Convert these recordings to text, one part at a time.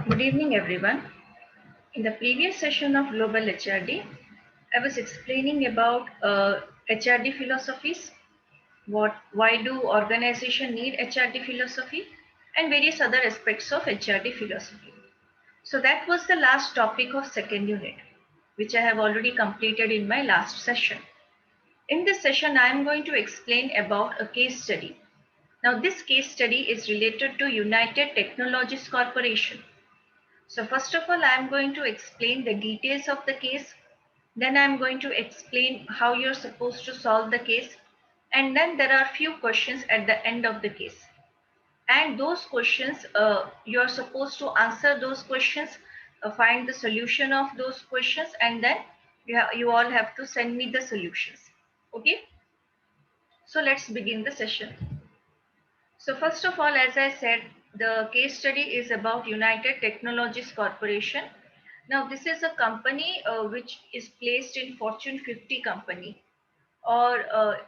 Good evening, everyone. In the previous session of Global HRD, I was explaining about HRD philosophies, why do organizations need HRD philosophy, and various other aspects of HRD philosophy. So that was the last topic of second unit, which I have already completed in my last session. In this session, I am going to explain about a case study. Now, this case study is related to United Technologies Corporation. So first of all, I'm going to explain the details of the case. Then I'm going to explain how you're supposed to solve the case. And then there are few questions at the end of the case. And those questions, you're supposed to answer those questions, find the solution of those questions, and then you all have to send me the solutions. Okay? So let's begin the session. So first of all, as I said, the case study is about United Technologies Corporation. Now, this is a company which is placed in Fortune 50 company, or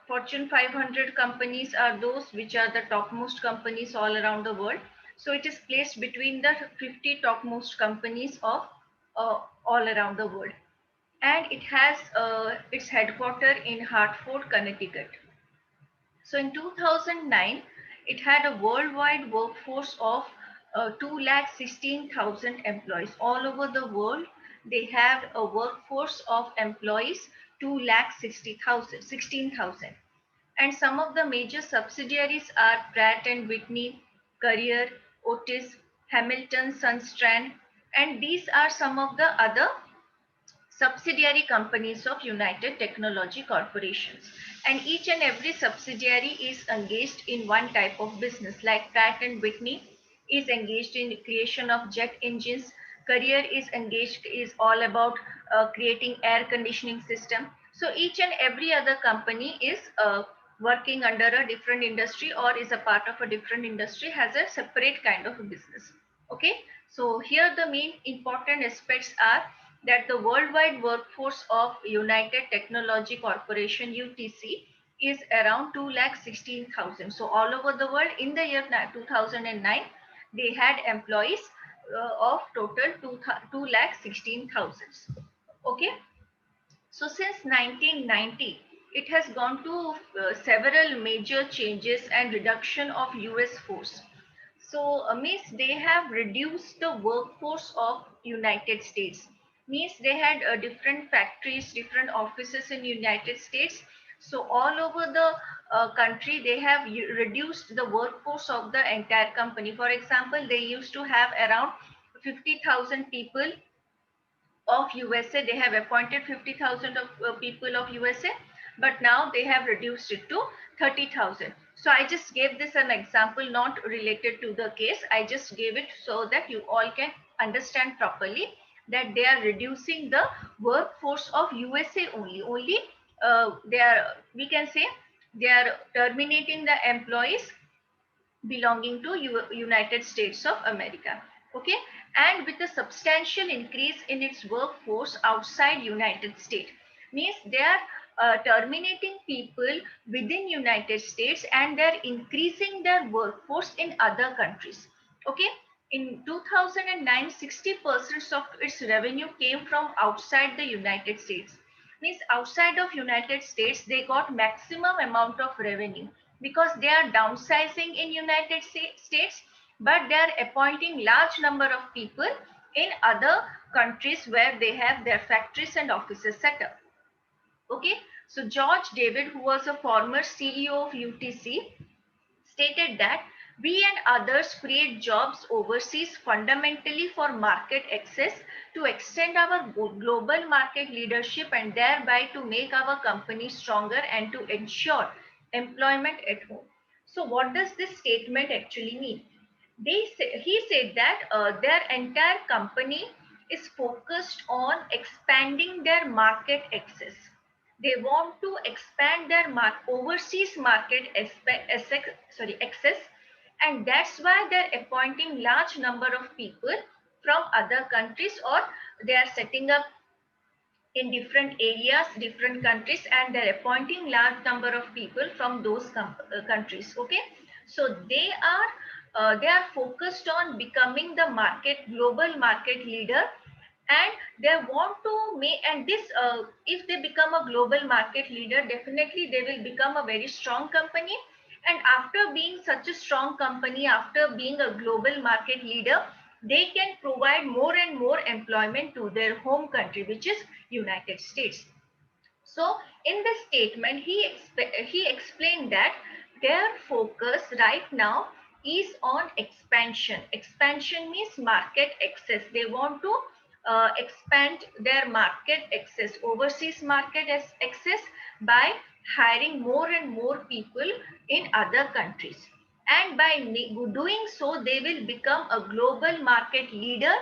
Fortune 500 companies are those which are the topmost companies all around the world. So it is placed between the 50 topmost companies of all around the world. And it has its headquarters in Hartford, Connecticut. So in 2009, it had a worldwide workforce of 216,000 employees. All over the world, they have a workforce of employees 216,000. And some of the major subsidiaries are Pratt and Whitney, Carrier, Otis, Hamilton, Sunstrand, and these are some of the other subsidiary companies of United Technology Corporations. And each and every subsidiary is engaged in one type of business. Like Pratt and Whitney is engaged in creation of jet engines. Carrier is all about creating air conditioning system. So each and every other company is working under a different industry or is a part of a different industry, has a separate kind of a business. Okay, so here the main important aspects are that the worldwide workforce of United Technology Corporation UTC is around 216,000. So all over the world in the year 2009, they had employees of total 216,000. Okay. So since 1990, it has gone to several major changes and reduction of US force. So means they have reduced the workforce of United States. Means they had different factories, different offices in United States. So all over the country, they have reduced the workforce of the entire company. For example, they used to have around 50,000 people of USA. They have appointed 50,000 of people of USA, but now they have reduced it to 30,000. So I just gave this an example, not related to the case. I just gave it so that you all can understand properly that they are reducing the workforce of USA only. Only we can say, they are terminating the employees belonging to United States of America. Okay, and with a substantial increase in its workforce outside United States, means they are terminating people within United States and they're increasing their workforce in other countries. Okay, in 2009, 60% of its revenue came from outside the United States. Means outside of United States, they got maximum amount of revenue because they are downsizing in United States, but they are appointing large number of people in other countries where they have their factories and offices set up. Okay, so George David, who was a former CEO of UTC, stated that we and others create jobs overseas fundamentally for market access, to extend our global market leadership and thereby to make our company stronger and to ensure employment at home. So what does this statement actually mean? He said that their entire company is focused on expanding their market access. They want to expand their overseas market access, and that's why they're appointing large number of people from other countries, or they are setting up in different areas, different countries, and they're appointing large number of people from those countries. Okay, so they are they are focused on becoming the global market leader, and they want to make, and this if they become a global market leader, definitely they will become a very strong company. And after being such a strong company, after being a global market leader, they can provide more and more employment to their home country, which is United States. So in this statement, he explained that their focus right now is on expansion. Expansion means market access. They want to expand their market access, overseas market access, by hiring more and more people in other countries. And by doing so, they will become a global market leader,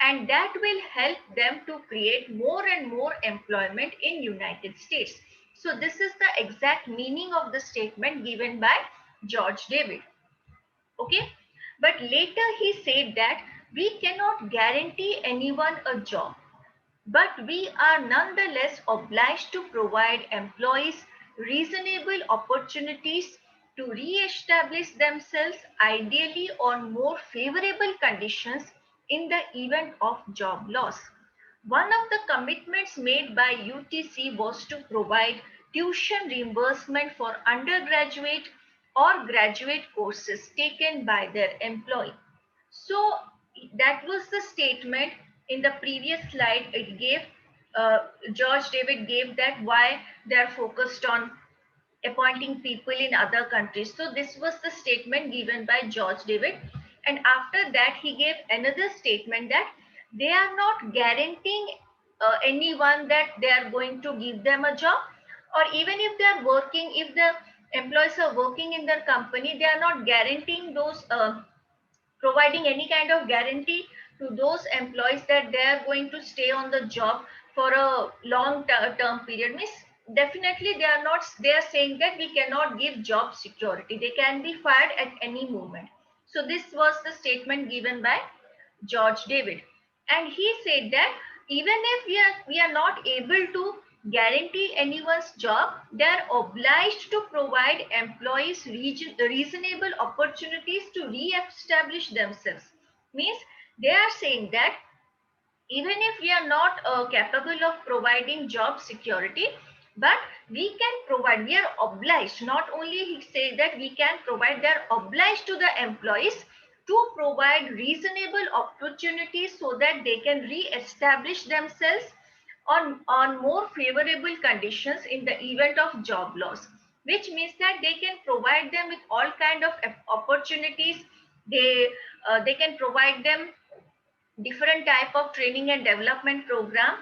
and that will help them to create more and more employment in United States. So this is the exact meaning of the statement given by George David. Okay, but later he said that we cannot guarantee anyone a job, but we are nonetheless obliged to provide employees reasonable opportunities to re-establish themselves, ideally on more favorable conditions in the event of job loss. One of the commitments made by UTC was to provide tuition reimbursement for undergraduate or graduate courses taken by their employee. So that was the statement. In the previous slide, it gave George David gave that why they are focused on appointing people in other countries. So this was the statement given by George David. And after that, he gave another statement that they are not guaranteeing anyone that they are going to give them a job, or even if they are working, if the employees are working in their company, they are not guaranteeing those providing any kind of guarantee to those employees that they are going to stay on the job for a long term period. Means definitely they are not, they are saying that we cannot give job security, they can be fired at any moment. So this was the statement given by George David. And he said that even if we are not able to guarantee anyone's job, they are obliged to provide employees reasonable opportunities to re-establish themselves. Means they are saying that even if we are not capable of providing job security, but we can provide, we are obliged, not only he say that we can provide, they are obliged to the employees to provide reasonable opportunities so that they can re-establish themselves on more favorable conditions in the event of job loss, which means that they can provide them with all kind of opportunities. They can provide them different type of training and development program,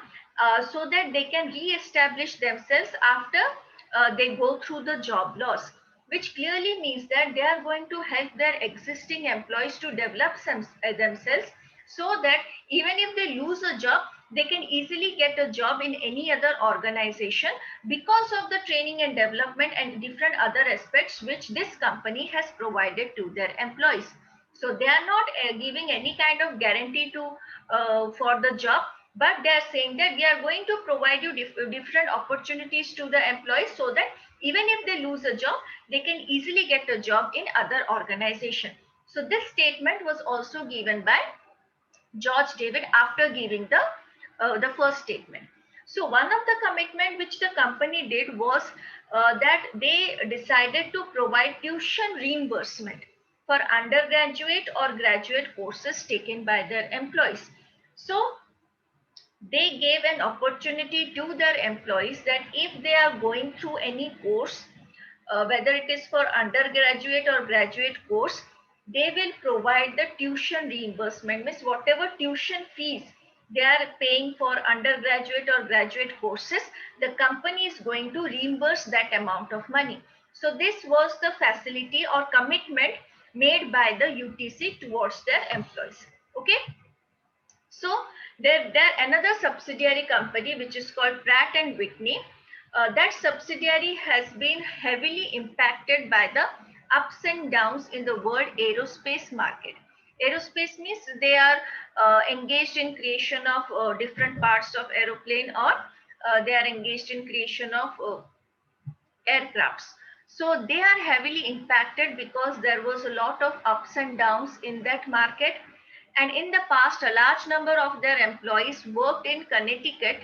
so that they can re-establish themselves after they go through the job loss, which clearly means that they are going to help their existing employees to develop themselves, so that even if they lose a job, they can easily get a job in any other organization because of the training and development and different other aspects which this company has provided to their employees. So they are not giving any kind of guarantee to for the job, but they are saying that we are going to provide you different opportunities to the employees, so that even if they lose a job, they can easily get a job in other organization. So this statement was also given by George David after giving the first statement. So one of the commitment which the company did was that they decided to provide tuition reimbursement for undergraduate or graduate courses taken by their employees. So they gave an opportunity to their employees that if they are going through any course, whether it is for undergraduate or graduate course, they will provide the tuition reimbursement. Means whatever tuition fees they are paying for undergraduate or graduate courses, the company is going to reimburse that amount of money. So this was the facility or commitment made by the UTC towards their employees. Okay. So there another subsidiary company which is called Pratt and Whitney. That subsidiary has been heavily impacted by the ups and downs in the world aerospace market. Aerospace means they are engaged in creation of different parts of aeroplane, or they are engaged in creation of aircrafts. So they are heavily impacted because there was a lot of ups and downs in that market. And in the past, a large number of their employees worked in Connecticut,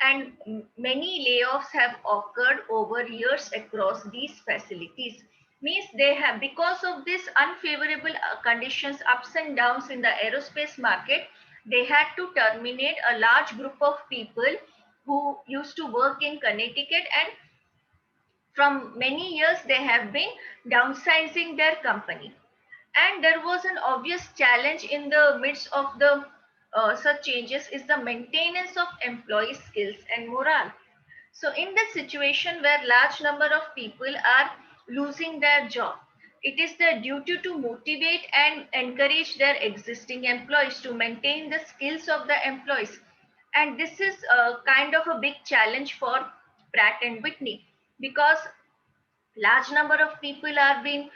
and many layoffs have occurred over years across these facilities. Means they have, because of this unfavorable conditions, ups and downs in the aerospace market, they had to terminate a large group of people who used to work in Connecticut, and from many years they have been downsizing their company. And there was an obvious challenge in the midst of the such changes is the maintenance of employee skills and morale. So in the situation where large number of people are losing their job, it is their duty to motivate and encourage their existing employees to maintain the skills of the employees. And this is a kind of a big challenge for Pratt and Whitney, because large number of people are being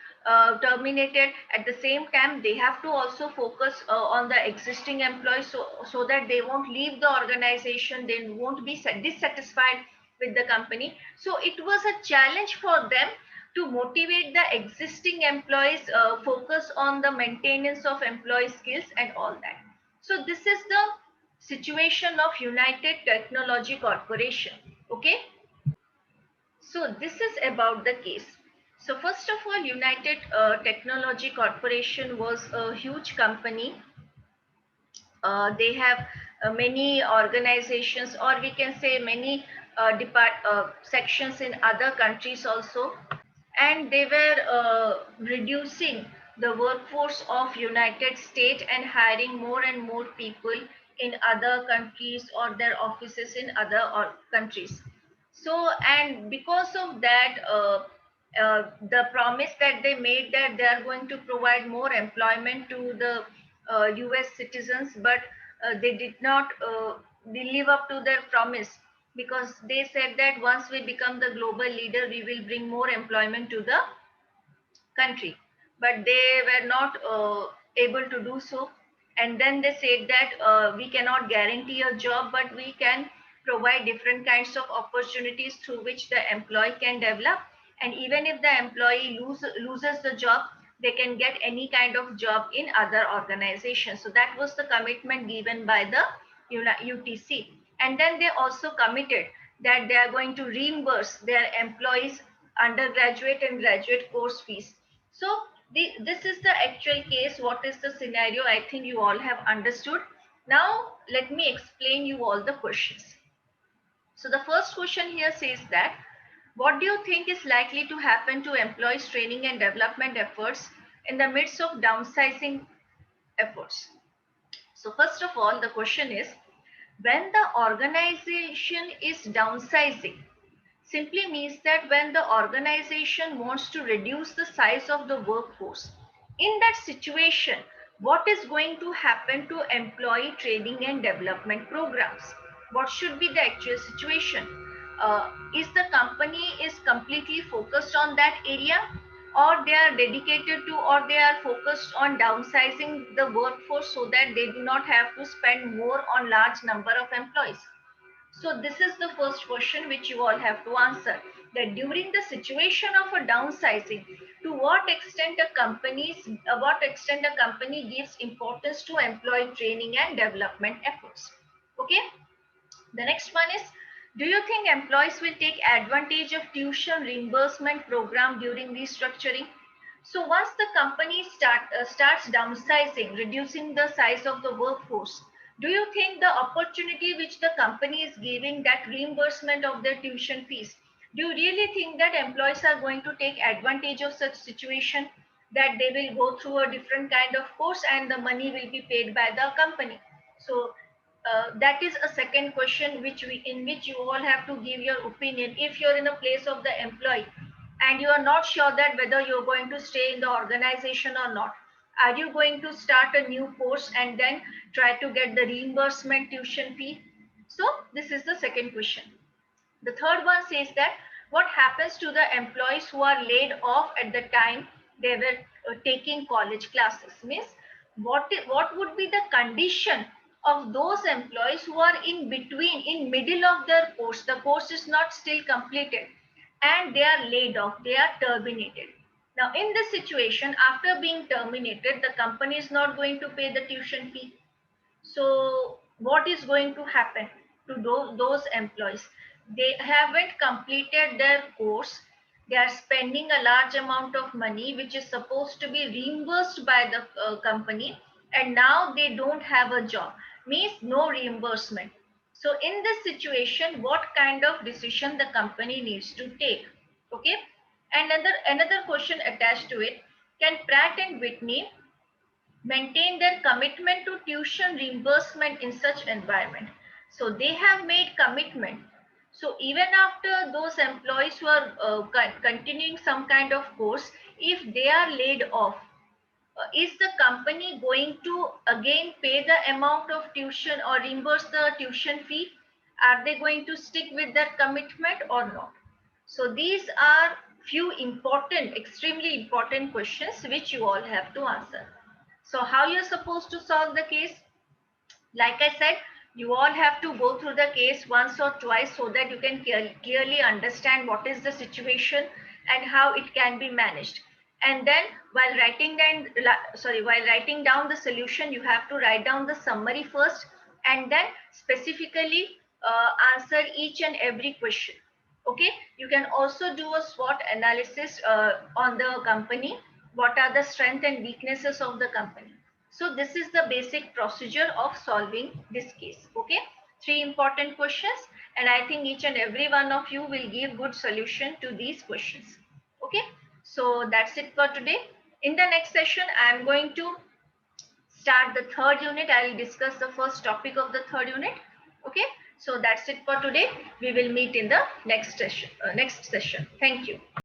terminated. At the same time, they have to also focus on the existing employees, so that they won't leave the organization, they won't be dissatisfied with the company. So it was a challenge for them to motivate the existing employees, focus on the maintenance of employee skills and all that. So this is the situation of United Technology Corporation. Okay. So this is about the case. So first of all, United Technology Corporation was a huge company. They have many organizations, or we can say many sections in other countries also, and they were reducing the workforce of United States and hiring more and more people in other countries or their offices in other countries. So, and because of that, the promise that they made that they are going to provide more employment to the US citizens, but they did not live up to their promise, because they said that once we become the global leader, we will bring more employment to the country. But they were not able to do so. And then they said that we cannot guarantee a job, but we can provide different kinds of opportunities through which the employee can develop. And even if the employee loses the job, they can get any kind of job in other organizations. So that was the commitment given by the UTC. And then they also committed that they are going to reimburse their employees undergraduate and graduate course fees. So this is the actual case. What is the scenario? I think you all have understood. Now let me explain you all the questions. So the first question here says that, what do you think is likely to happen to employees training and development efforts in the midst of downsizing efforts? So first of all, the question is, when the organization is downsizing, simply means that when the organization wants to reduce the size of the workforce. In that situation, what is going to happen to employee training and development programs? What should be the actual situation? Is the company is completely focused on that area, or they are dedicated to, or they are focused on downsizing the workforce so that they do not have to spend more on large number of employees? So this is the first question which you all have to answer, that during the situation of a downsizing, to what extent a company gives importance to employee training and development efforts. Okay. The next one is, do you think employees will take advantage of tuition reimbursement program during restructuring? So once the company starts downsizing, reducing the size of the workforce, do you think the opportunity which the company is giving, that reimbursement of their tuition fees, do you really think that employees are going to take advantage of such situation, that they will go through a different kind of course and the money will be paid by the company? So that is a second question in which you all have to give your opinion. If you're in a place of the employee and you are not sure that whether you're going to stay in the organization or not, are you going to start a new course and then try to get the reimbursement tuition fee? So this is the second question. The third one says that, what happens to the employees who are laid off at the time they were taking college classes? Means what would be the condition of those employees who are in between, in middle of their course, the course is not still completed, and they are laid off, they are terminated. Now, in this situation, after being terminated, the company is not going to pay the tuition fee. So, what is going to happen to those employees? They haven't completed their course. They are spending a large amount of money, which is supposed to be reimbursed by the company, and now they don't have a job, means no reimbursement. So, in this situation, what kind of decision the company needs to take? Okay, and another question attached to it: can Pratt and Whitney maintain their commitment to tuition reimbursement in such environment? So they have made commitment. So even after those employees who are continuing some kind of course, if they are laid off, is the company going to again pay the amount of tuition or reimburse the tuition fee? Are they going to stick with their commitment or not? So these are few important, extremely important questions which you all have to answer. So how you're supposed to solve the case? Like I said, you all have to go through the case once or twice so that you can clearly understand what is the situation and how it can be managed. And then while writing down the solution, you have to write down the summary first and then specifically answer each and every question. Okay, you can also do a SWOT analysis on the company. What are the strengths and weaknesses of the company? So this is the basic procedure of solving this case. Okay, three important questions, and I think each and every one of you will give good solution to these questions. Okay, so that's it for today. In the next session, I am going to start the third unit. I will discuss the first topic of the third unit. Okay, so that's it for today. We will meet in the next session. Thank you.